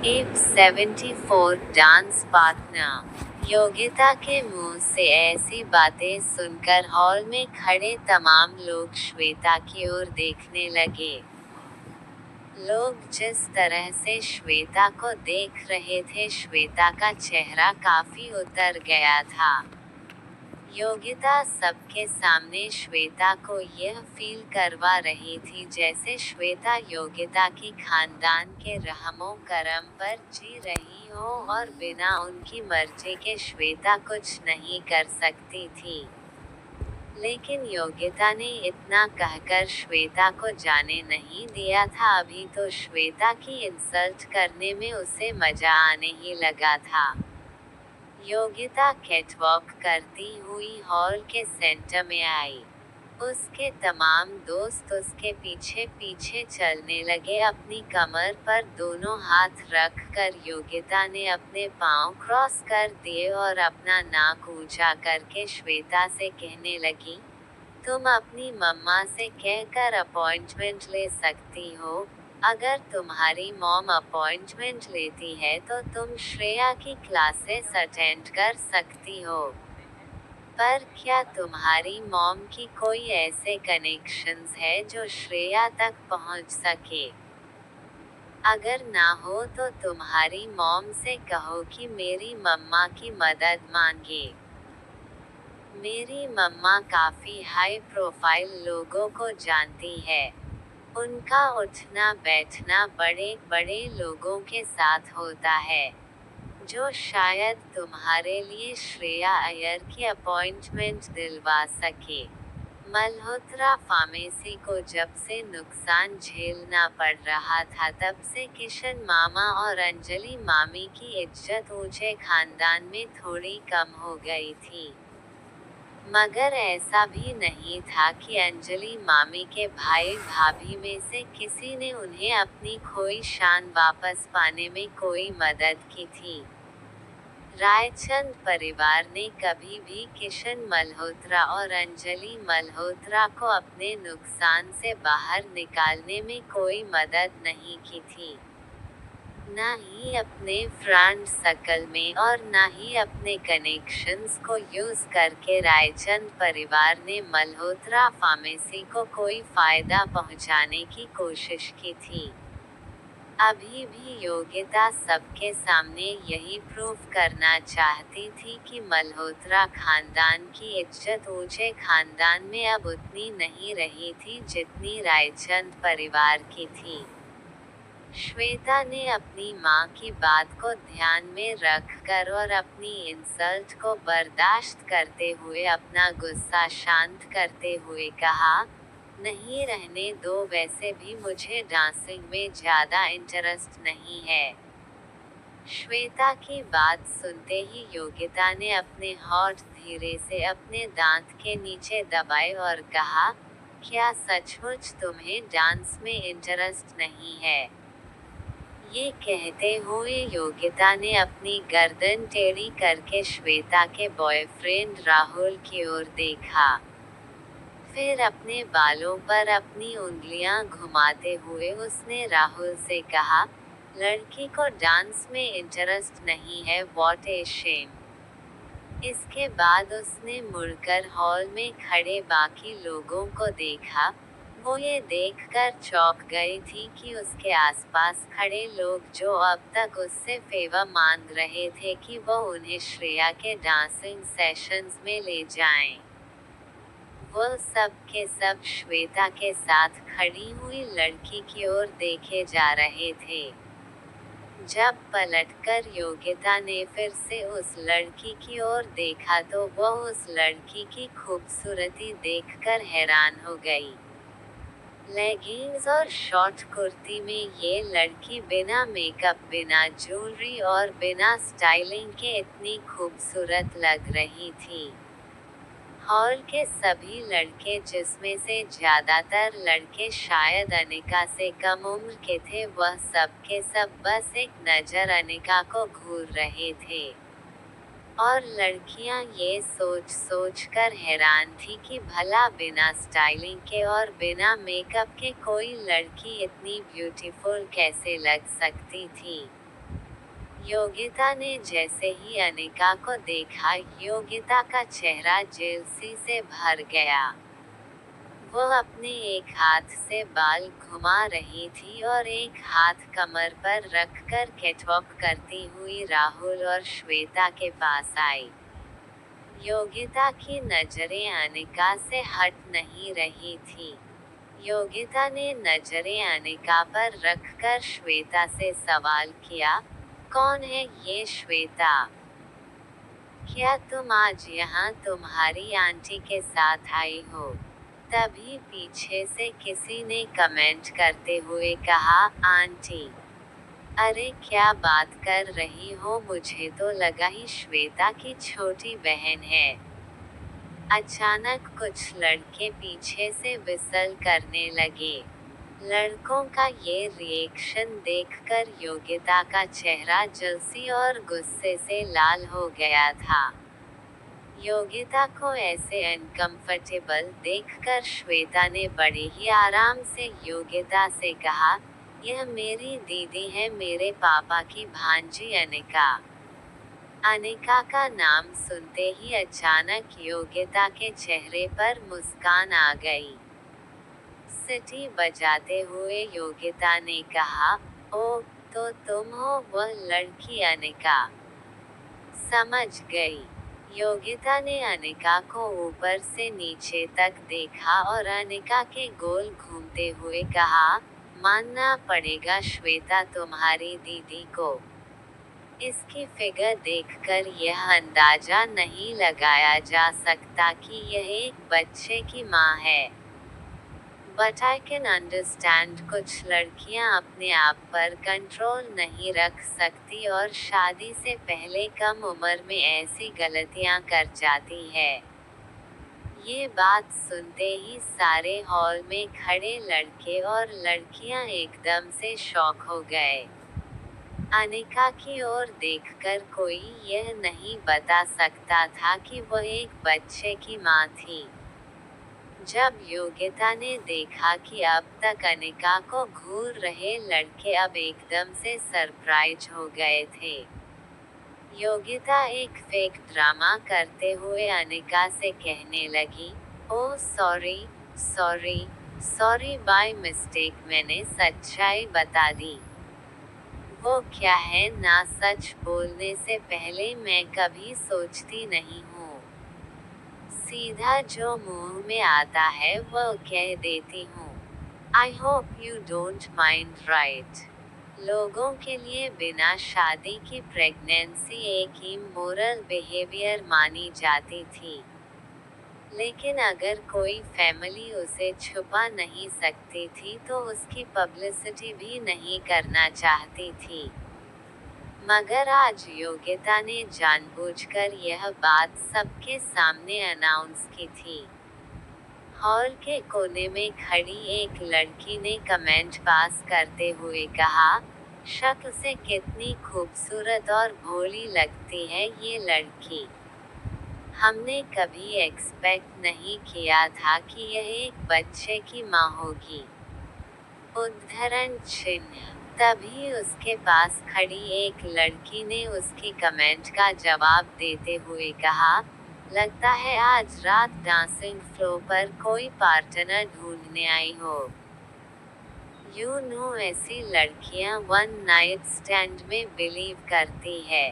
F74 dance partner. Yogita के मुंह से ऐसी बातें सुनकर हॉल में खड़े तमाम लोग श्वेता की ओर देखने लगे। लोग जिस तरह से श्वेता को देख रहे थे, श्वेता का चेहरा काफी उतर गया था। योगिता सबके सामने श्वेता को यह फील करवा रही थी जैसे श्वेता योगिता की खानदान के रहमो करम पर जी रही हो और बिना उनकी मर्जी के श्वेता कुछ नहीं कर सकती थी। लेकिन योगिता ने इतना कहकर श्वेता को जाने नहीं दिया था। अभी तो श्वेता की इंसल्ट करने में उसे मजा आने ही लगा था। योगिता कैटवॉक करती हुई हॉल के सेंटर में आई। उसके तमाम दोस्त उसके पीछे पीछे चलने लगे। अपनी कमर पर दोनों हाथ रख कर योगिता ने अपने पांव क्रॉस कर दिए और अपना नाक ऊंचा करके श्वेता से कहने लगी, तुम अपनी मम्मा से कहकर अपॉइंटमेंट ले सकती हो। अगर तुम्हारी मॉम अपॉइंटमेंट लेती है तो तुम श्रेया की क्लासेस अटेंड कर सकती हो। पर क्या तुम्हारी मॉम की कोई ऐसे कनेक्शंस है जो श्रेया तक पहुंच सके? अगर ना हो तो तुम्हारी मॉम से कहो कि मेरी मम्मा की मदद मांगे। मेरी मम्मा काफी हाई प्रोफाइल लोगों को जानती है। उनका उठना बैठना बड़े बड़े लोगों के साथ होता है, जो शायद तुम्हारे लिए श्रेया अय्यर की अपॉइंटमेंट दिलवा सके। मल्होत्रा फार्मेसी को जब से नुकसान झेलना पड़ रहा था तब से किशन मामा और अंजलि मामी की इज्जत ऊंचे खानदान में थोड़ी कम हो गई थी। मगर ऐसा भी नहीं था कि अंजलि मामी के भाई भाभी में से किसी ने उन्हें अपनी खोई शान वापस पाने में कोई मदद की थी। रायचंद परिवार ने कभी भी किशन मल्होत्रा और अंजलि मल्होत्रा को अपने नुकसान से बाहर निकालने में कोई मदद नहीं की थी। ना ही अपने फ्रेंड सर्कल में और ना ही अपने कनेक्शंस को यूज करके रायचंद परिवार ने मल्होत्रा फार्मेसी को कोई फायदा पहुंचाने की कोशिश की थी। अभी भी योगिता सबके सामने यही प्रूफ करना चाहती थी कि मल्होत्रा खानदान की इज्जत ऊंचे खानदान में अब उतनी नहीं रही थी जितनी रायचंद परिवार की थी। श्वेता ने अपनी मां की बात को ध्यान में रखकर और अपनी इंसल्ट को बर्दाश्त करते हुए अपना गुस्सा शांत करते हुए कहा, नहीं रहने दो, वैसे भी मुझे डांसिंग में ज्यादा इंटरेस्ट नहीं है। श्वेता की बात सुनते ही योगिता ने अपने होंठ धीरे से अपने दांत के नीचे दबाए और कहा, क्या सचमुच तुम्हें डांस में इंटरेस्ट नहीं है? ये कहते हुए योगिता ने अपनी गर्दन टेढ़ी करके श्वेता के बॉयफ्रेंड राहुल की ओर देखा। फिर अपने बालों पर अपनी उंगलियां घुमाते हुए उसने राहुल से कहा, लड़की को डांस में इंटरेस्ट नहीं है, व्हाट ए शेम। इसके बाद उसने मुड़कर हॉल में खड़े बाकी लोगों को देखा। वो ये देखकर चौंक गई थी कि उसके आसपास खड़े लोग जो अब तक उससे फेवर मांग रहे थे कि वो उन्हें श्रेया के डांसिंग सेशंस में ले जाएं। वो सब के सब श्वेता के साथ खड़ी हुई लड़की की ओर देखे जा रहे थे। जब पलटकर योगिता ने फिर से उस लड़की की ओर देखा तो वो उस लड़की की खूबसूरती देखकर हैरान हो गई। लेगिंग्स और शॉर्ट कुर्ती में ये लड़की बिना मेकअप, बिना ज्वेलरी और बिना स्टाइलिंग के इतनी खूबसूरत लग रही थी। हॉल के सभी लड़के, जिसमें से ज्यादातर लड़के शायद अनिका से कम उम्र के थे, वह सब के सब बस एक नजर अनिका को घूर रहे थे। और लड़कियां ये सोच कर हैरान थी कि भला बिना स्टाइलिंग के और बिना मेकअप के कोई लड़की इतनी ब्यूटीफुल कैसे लग सकती थी। योगिता ने जैसे ही अनिका को देखा, योगिता का चेहरा जेलसी से भर गया। वो अपने एक हाथ से बाल घुमा रही थी और एक हाथ कमर पर रखकर कैटवॉक करती हुई राहुल और श्वेता के पास आई। योगिता की नजरें अनिका से हट नहीं रही थी। योगिता ने नजरें अनिका पर रखकर श्वेता से सवाल किया, कौन है ये श्वेता? क्या तुम आज यहाँ तुम्हारी आंटी के साथ आई हो? तभी पीछे से किसी ने कमेंट करते हुए कहा, आंटी? अरे क्या बात कर रही हो, मुझे तो लगा ही श्वेता की छोटी बहन है। अचानक कुछ लड़के पीछे से विसल करने लगे। लड़कों का ये रिएक्शन देखकर योगिता का चेहरा जलसी और गुस्से से लाल हो गया था। योगिता को ऐसे अनकंफर्टेबल देखकर श्वेता ने बड़े ही आराम से योगिता से कहा, यह मेरी दीदी है, मेरे पापा की भांजी अनिका। अनिका का नाम सुनते ही अचानक योगिता के चेहरे पर मुस्कान आ गई। सीटी बजाते हुए योगिता ने कहा, ओ, तो तुम हो वह लड़की अनिका? समझ गई। योगिता ने अनिका को ऊपर से नीचे तक देखा और अनिका के गोल घूमते हुए कहा, मानना पड़ेगा श्वेता तुम्हारी दीदी को। इसकी फिगर देखकर यह अंदाजा नहीं लगाया जा सकता कि यह एक बच्चे की माँ है। बट आई कैन अंडरस्टैंड, कुछ लड़कियां अपने आप पर कंट्रोल नहीं रख सकती और शादी से पहले कम उम्र में ऐसी गलतियां कर जाती है। ये बात सुनते ही सारे हॉल में खड़े लड़के और लड़कियां एकदम से शॉक हो गए। अनिका की ओर देखकर कोई यह नहीं बता सकता था कि वह एक बच्चे की मां थी। जब योगिता ने देखा कि अब तक अनिका को घूर रहे लड़के अब एकदम से सरप्राइज हो गए थे। योगिता एक फेक ड्रामा करते हुए अनिका से कहने लगी, oh sorry sorry sorry, by mistake मैंने सच्चाई बता दी। वो क्या है ना, सच बोलने से पहले मैं कभी सोचती नहीं हूँ। सीधा जो मुंह में आता है वो कह देती हूँ। I hope you don't mind, right? लोगों के लिए बिना शादी की प्रेगनेंसी एक इमोरल बिहेवियर मानी जाती थी। लेकिन अगर कोई फैमिली उसे छुपा नहीं सकती थी तो उसकी पब्लिसिटी भी नहीं करना चाहती थी। मगर आज योगिता ने जानबूझकर यह बात सबके सामने अनाउंस की थी। हॉल के कोने में खड़ी एक लड़की ने कमेंट पास करते हुए कहा, शक्ल से कितनी खूबसूरत और भोली लगती है ये लड़की। हमने कभी एक्सपेक्ट नहीं किया था कि यह एक बच्चे की माँ होगी। उद्धरण चिन्ह। तभी उसके पास खड़ी एक लड़की ने उसकी कमेंट का जवाब देते हुए कहा, लगता है आज रात डांसिंग फ्लोर पर कोई पार्टनर ढूंढने आई हो। यू नो, ऐसी लड़कियां वन नाइट स्टैंड में बिलीव करती है।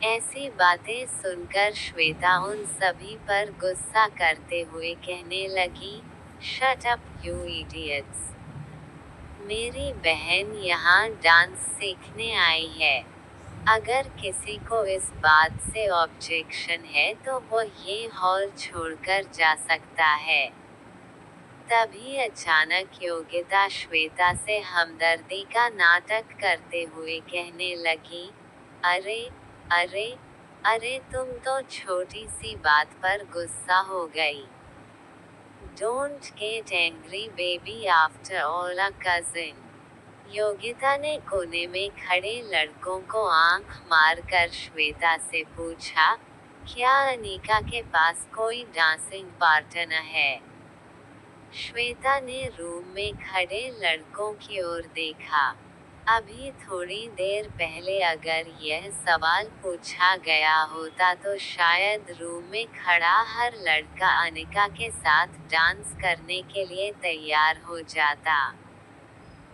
ऐसी बातें सुनकर श्वेता उन सभी पर गुस्सा करते हुए कहने लगी, शट अप यू इडियट्स। मेरी बहन यहाँ डांस सीखने आई है। अगर किसी को इस बात से ऑब्जेक्शन है तो वो ये हॉल छोड़कर जा सकता है। तभी अचानक योगिता श्वेता से हमदर्दी का नाटक करते हुए कहने लगी, अरे अरे अरे, तुम तो छोटी सी बात पर गुस्सा हो गई। Don't get angry baby, after all a cousin. Yogita ने कोने में खड़े लड़कों को आंख मारकर श्वेता से पूछा, क्या अनिका के पास कोई डांसिंग पार्टनर है? श्वेता ने रूम में खड़े लड़कों की ओर देखा। अभी थोड़ी देर पहले अगर यह सवाल पूछा गया होता तो शायद रूम में खड़ा हर लड़का अनिका के साथ डांस करने के लिए तैयार हो जाता।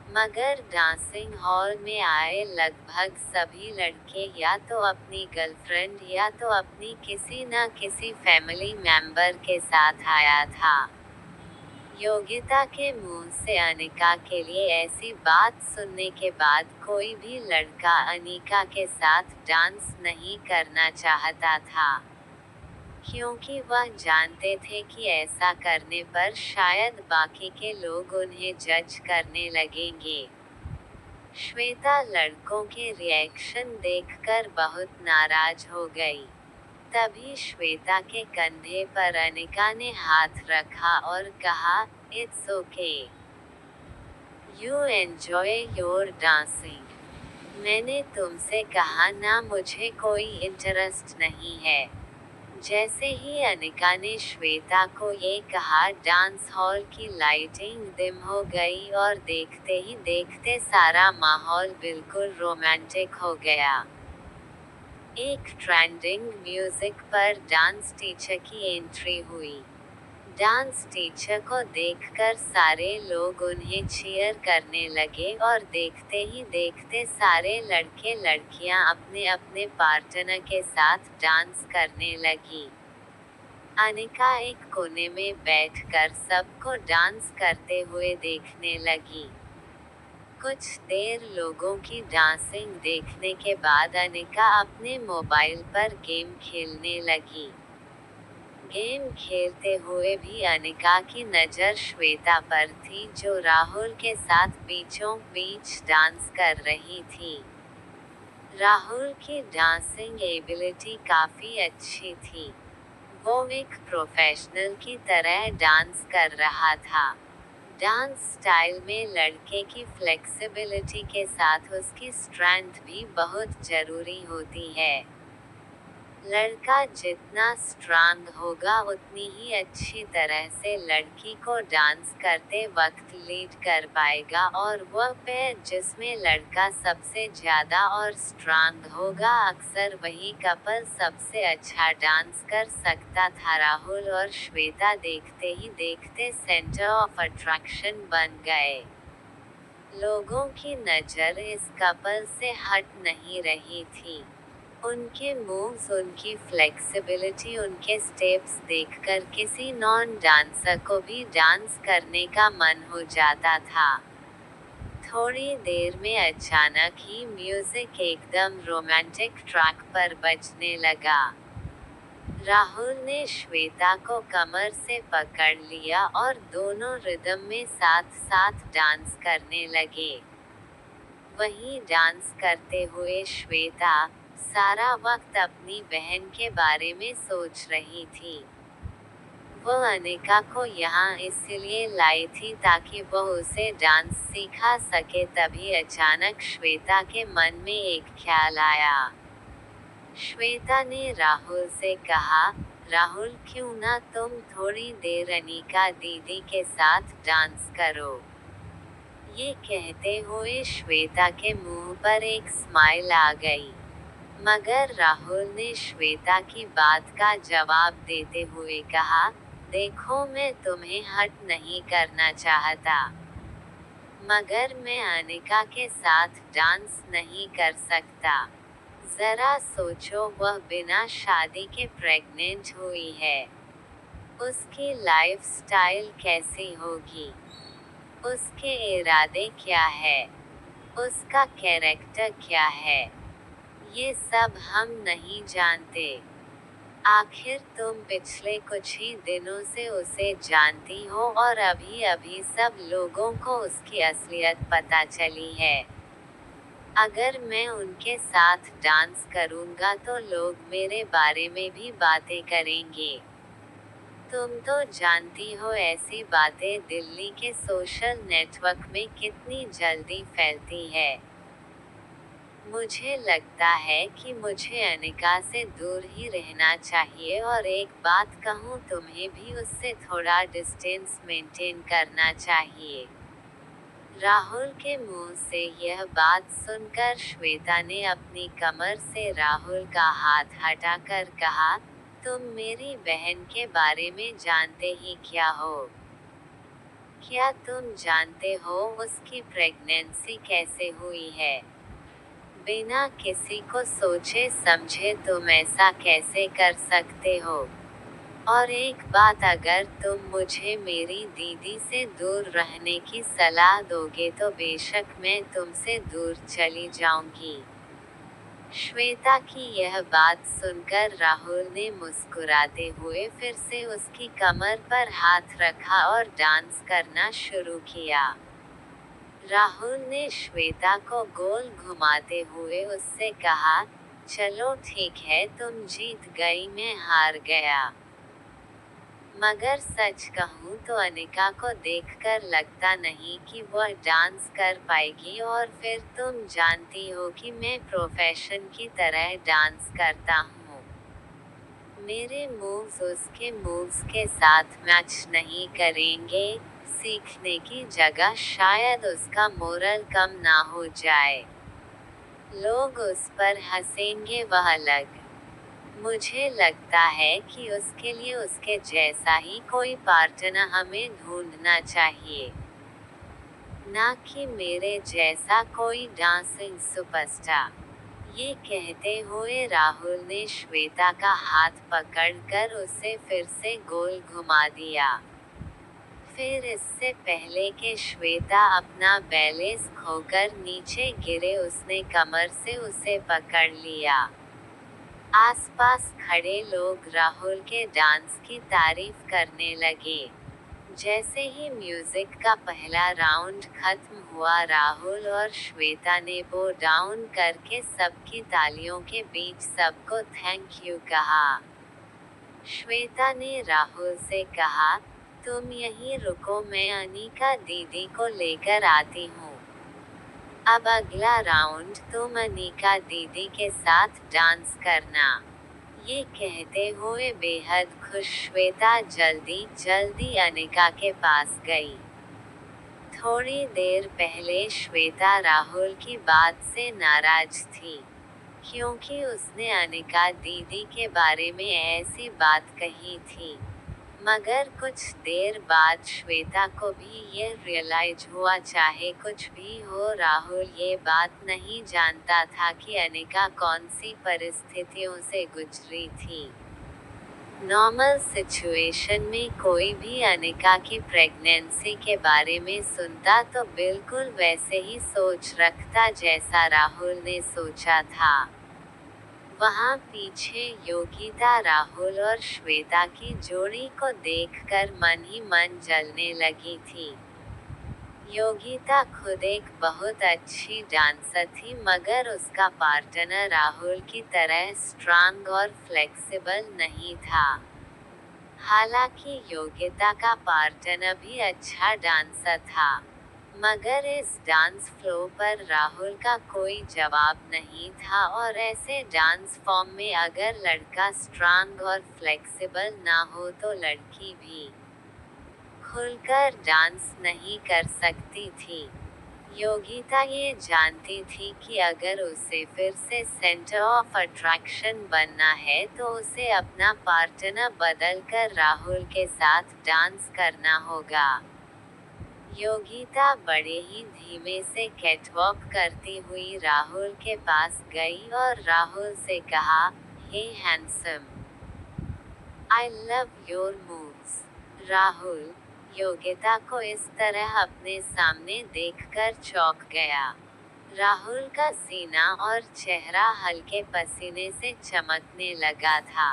मगर डांसिंग हॉल में आए लगभग सभी लड़के या तो अपनी गर्लफ्रेंड या तो अपनी किसी न किसी फैमिली मेंबर के साथ आया था। योगिता के मुंह से अनिका के लिए ऐसी बात सुनने के बाद कोई भी लड़का अनिका के साथ डांस नहीं करना चाहता था, क्योंकि वह जानते थे कि ऐसा करने पर शायद बाकी के लोग उन्हें जज करने लगेंगे। श्वेता लड़कों के रिएक्शन देखकर बहुत नाराज हो गई। तभी श्वेता के कंधे पर अनिका ने हाथ रखा और कहा, it's okay, you enjoy your dancing. मैंने तुमसे कहा ना, मुझे कोई इंटरेस्ट नहीं है। जैसे ही अनिका ने श्वेता को ये कहा, डांस हॉल की लाइटिंग डिम हो गई और देखते ही देखते सारा माहौल बिल्कुल रोमांटिक हो गया। एक ट्रेंडिंग म्यूजिक पर डांस टीचर की एंट्री हुई। डांस टीचर को देखकर सारे लोग उन्हें चीयर करने लगे और देखते ही देखते सारे लड़के लड़कियां अपने अपने पार्टनर के साथ डांस करने लगी। अनिका एक कोने में बैठकर सबको डांस करते हुए देखने लगी। कुछ देर लोगों की डांसिंग देखने के बाद अनिका अपने मोबाइल पर गेम खेलने लगी। गेम खेलते हुए भी अनिका की नज़र श्वेता पर थी, जो राहुल के साथ बीचों बीच डांस कर रही थी। राहुल की डांसिंग एबिलिटी काफ़ी अच्छी थी। वो एक प्रोफेशनल की तरह डांस कर रहा था। डांस स्टाइल में लड़के की फ्लेक्सिबिलिटी के साथ उसकी स्ट्रेंथ भी बहुत जरूरी होती है। लड़का जितना स्ट्रांग होगा उतनी ही अच्छी तरह से लड़की को डांस करते वक्त लीड कर पाएगा, और वह पैर जिसमें लड़का सबसे ज्यादा और स्ट्रांग होगा, अक्सर वही कपल सबसे अच्छा डांस कर सकता था। राहुल और श्वेता देखते ही देखते सेंटर ऑफ अट्रैक्शन बन गए। लोगों की नज़र इस कपल से हट नहीं रही थी। उनके मूव्स, उनकी फ्लेक्सिबिलिटी, उनके स्टेप्स देखकर किसी नॉन डांसर को भी डांस करने का मन हो जाता था। थोड़ी देर में अचानक ही म्यूजिक एकदम रोमांटिक ट्रैक पर बजने लगा। राहुल ने श्वेता को कमर से पकड़ लिया और दोनों रिदम में साथ साथ डांस करने लगे। वहीं डांस करते हुए श्वेता सारा वक्त अपनी बहन के बारे में सोच रही थी। वो अनिका को यहाँ इसलिए लाई थी ताकि वो उसे डांस सिखा सके। तभी अचानक श्वेता के मन में एक ख्याल आया। श्वेता ने राहुल से कहा, राहुल, क्यों ना तुम थोड़ी देर अनिका दीदी के साथ डांस करो। ये कहते हुए श्वेता के मुंह पर एक स्माइल आ गई। मगर राहुल ने श्वेता की बात का जवाब देते हुए कहा, देखो, मैं तुम्हें हर्ट नहीं करना चाहता, मगर मैं अनिका के साथ डांस नहीं कर सकता। जरा सोचो, वह बिना शादी के प्रेग्नेंट हुई है। उसकी लाइफ स्टाइल कैसी होगी? उसके इरादे क्या है? उसका कैरेक्टर क्या है? ये सब हम नहीं जानते। आखिर तुम पिछले कुछ ही दिनों से उसे जानती हो और अभी अभी सब लोगों को उसकी असलियत पता चली है। अगर मैं उनके साथ डांस करूंगा तो लोग मेरे बारे में भी बातें करेंगे। तुम तो जानती हो ऐसी बातें दिल्ली के सोशल नेटवर्क में कितनी जल्दी फैलती है। मुझे लगता है कि मुझे अनिका से दूर ही रहना चाहिए, और एक बात कहूँ, तुम्हें भी उससे थोड़ा डिस्टेंस मेंटेन करना चाहिए। राहुल के मुंह से यह बात सुनकर श्वेता ने अपनी कमर से राहुल का हाथ हटाकर कहा, तुम मेरी बहन के बारे में जानते ही क्या हो? क्या तुम जानते हो उसकी प्रेगनेंसी कैसे हुई है? बिना किसी को सोचे समझे तुम ऐसा कैसे कर सकते हो? और एक बात, अगर तुम मुझे मेरी दीदी से दूर रहने की सलाह दोगे तो बेशक मैं तुमसे दूर चली जाऊंगी। श्वेता की यह बात सुनकर राहुल ने मुस्कुराते हुए फिर से उसकी कमर पर हाथ रखा और डांस करना शुरू किया। राहुल ने श्वेता को गोल घुमाते हुए उससे कहा, चलो ठीक है, तुम जीत गई, मैं हार गया। मगर सच कहूँ तो अनिका को देखकर लगता नहीं कि वह डांस कर पाएगी, और फिर तुम जानती हो कि मैं प्रोफेशन की तरह डांस करता हूँ। मेरे मूव्स उसके मूव्स के साथ मैच नहीं करेंगे। सीखने की जगह शायद उसका मोरल कम ना हो जाए। लोग उस पर हंसेंगे, वह अलग। मुझे लगता है कि उसके लिए उसके जैसा ही कोई पार्टनर हमें ढूंढना चाहिए, ना कि मेरे जैसा कोई डांसिंग सुपरस्टार। ये कहते हुए राहुल ने श्वेता का हाथ पकड़कर उसे फिर से गोल घुमा दिया। फिर इससे पहले कि श्वेता अपना बैलेंस खोकर नीचे गिरे, उसने कमर से उसे पकड़ लिया। आसपास खड़े लोग राहुल के डांस की तारीफ करने लगे। जैसे ही म्यूजिक का पहला राउंड खत्म हुआ, राहुल और श्वेता ने बो डाउन करके सबकी तालियों के बीच सबको थैंक यू कहा। श्वेता ने राहुल से कहा, तुम यहीं रुको, मैं अनिका दीदी को लेकर आती हूँ। अब अगला राउंड तुम अनिका दीदी के साथ डांस करना। ये कहते हुए बेहद खुश श्वेता जल्दी जल्दी अनिका के पास गई। थोड़ी देर पहले श्वेता राहुल की बात से नाराज थी, क्योंकि उसने अनिका दीदी के बारे में ऐसी बात कही थी। मगर कुछ देर बाद श्वेता को भी ये रियलाइज हुआ, चाहे कुछ भी हो, राहुल ये बात नहीं जानता था कि अनिका कौन सी परिस्थितियों से गुजरी थी। नॉर्मल सिचुएशन में कोई भी अनिका की प्रेगनेंसी के बारे में सुनता तो बिल्कुल वैसे ही सोच रखता जैसा राहुल ने सोचा था। वहाँ पीछे योगिता राहुल और श्वेता की जोड़ी को देखकर मन ही मन जलने लगी थी। योगिता खुद एक बहुत अच्छी डांसर थी, मगर उसका पार्टनर राहुल की तरह स्ट्रांग और फ्लेक्सिबल नहीं था। हालांकि योगिता का पार्टनर भी अच्छा डांसर था, मगर इस डांस फ्लो पर राहुल का कोई जवाब नहीं था, और ऐसे डांस फॉर्म में अगर लड़का स्ट्रांग और फ्लेक्सिबल ना हो तो लड़की भी खुलकर डांस नहीं कर सकती थी। योगिता ये जानती थी कि अगर उसे फिर से सेंटर ऑफ अट्रैक्शन बनना है तो उसे अपना पार्टनर बदलकर राहुल के साथ डांस करना होगा। योगिता बड़े ही धीमे से कैटवॉक करती हुई राहुल के पास गई और राहुल से कहा, hey handsome, I love your moves. Rahul Yogita को इस तरह अपने सामने देखकर चौंक गया। राहुल का सीना और चेहरा हल्के पसीने से चमकने लगा था।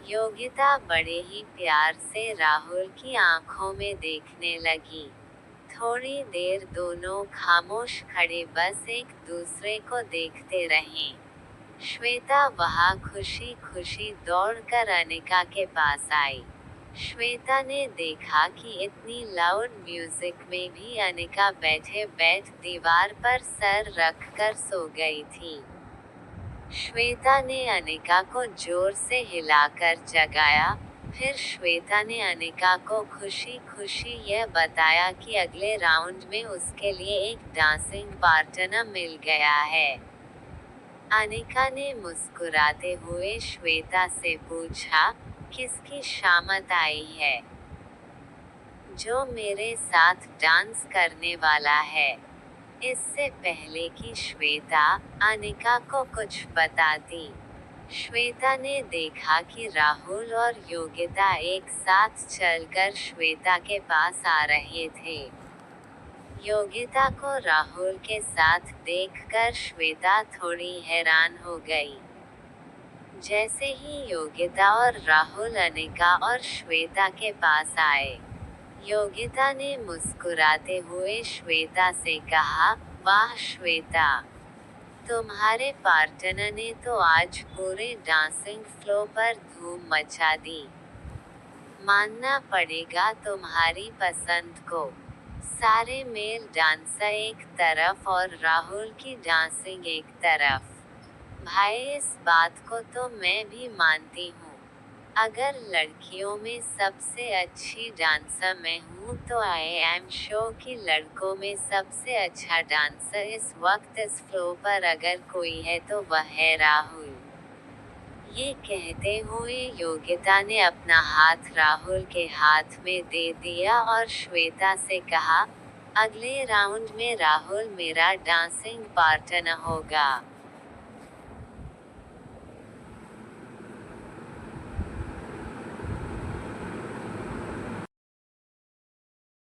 योगिता बड़े ही प्यार से राहुल की आंखों में देखने लगी। थोड़ी देर दोनों खामोश खड़े बस एक दूसरे को देखते रहे। श्वेता वहाँ खुशी खुशी दौड़कर अनिका के पास आई। श्वेता ने देखा कि इतनी लाउड म्यूजिक में भी अनिका बैठे बैठ दीवार पर सर रखकर सो गई थी। श्वेता ने अनिका को जोर से हिलाकर जगाया, फिर श्वेता ने अनिका को खुशी खुशी यह बताया कि अगले राउंड में उसके लिए एक डांसिंग पार्टनर मिल गया है। अनिका ने मुस्कुराते हुए श्वेता से पूछा, किसकी शामत आई है? जो मेरे साथ डांस करने वाला है। इससे पहले कि श्वेता अनिका को कुछ बताती, श्वेता ने देखा कि राहुल और योगिता एक साथ चलकर श्वेता के पास आ रहे थे। योगिता को राहुल के साथ देखकर श्वेता थोड़ी हैरान हो गई। जैसे ही योगिता और राहुल अनिका और श्वेता के पास आए, योगिता ने मुस्कुराते हुए श्वेता से कहा, वाह श्वेता, तुम्हारे पार्टनर ने तो आज पूरे डांसिंग फ्लोर पर धूम मचा दी। मानना पड़ेगा तुम्हारी पसंद को। सारे मेल डांसर एक तरफ और राहुल की डांसिंग एक तरफ। भाई इस बात को तो मैं भी मानती हूँ। अगर लड़कियों में सबसे अच्छी डांसर मैं हूँ तो आई एम श्योर कि लड़कों में सबसे अच्छा डांसर इस वक्त इस फ्लोर पर अगर कोई है तो वह है राहुल। ये कहते हुए योगिता ने अपना हाथ राहुल के हाथ में दे दिया और श्वेता से कहा, अगले राउंड में राहुल मेरा डांसिंग पार्टनर होगा।